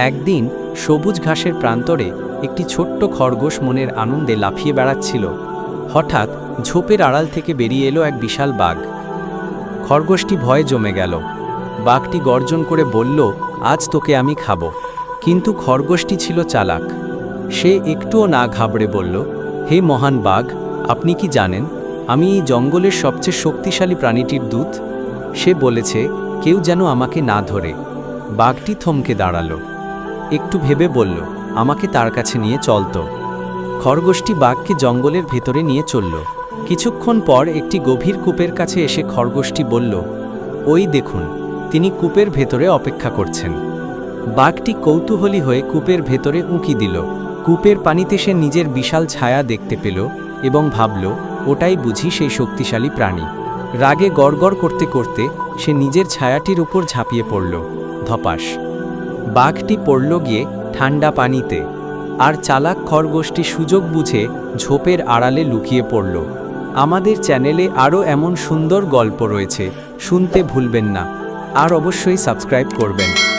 একদিন সবুজ ঘাসের প্রান্তরে একটি ছোট্ট খরগোশ মনের আনন্দে লাফিয়ে বেড়াচ্ছিল। হঠাৎ ঝোপের আড়াল থেকে বেরিয়ে এলো এক বিশাল বাঘ। খরগোশটি ভয়ে জমে গেল। বাঘটি গর্জন করে বলল, আজ তোকে আমি খাবো। কিন্তু খরগোশটি ছিল চালাক। সে একটুও না ঘাবড়ে বলল, হে মহান বাঘ, আপনি কি জানেন আমি এই জঙ্গলের সবচেয়ে শক্তিশালী প্রাণীটির দূত? সে বলেছে কেউ যেন আমাকে না ধরে। বাঘটি থমকে দাঁড়ালো, একটু ভেবে বলল, আমাকে তার কাছে নিয়ে চলতো। খরগোশটি বাঘকে জঙ্গলের ভেতরে নিয়ে চলল। কিছুক্ষণ পর একটি গভীর কূপের কাছে এসে খরগোশটি বলল, ওই দেখুন, তিনি কূপের ভেতরে অপেক্ষা করছেন। বাঘটি কৌতূহলী হয়ে কূপের ভেতরে উঁকি দিল। কূপের পানিতে সে নিজের বিশাল ছায়া দেখতে পেল এবং ভাবল, ওটাই বুঝি সেই শক্তিশালী প্রাণী। রাগে গড়গড় করতে করতে সে নিজের ছায়াটির উপর ঝাঁপিয়ে পড়ল। ধপাস! বাঘটি পড়ল গিয়ে ঠান্ডা পানিতে, আর চালাক খরগোশটি সুযোগ বুঝে ঝোপের আড়ালে লুকিয়ে পড়ল। আমাদের চ্যানেলে আরও এমন সুন্দর গল্প রয়েছে, শুনতে ভুলবেন না। আর অবশ্যই সাবস্ক্রাইব করবেন।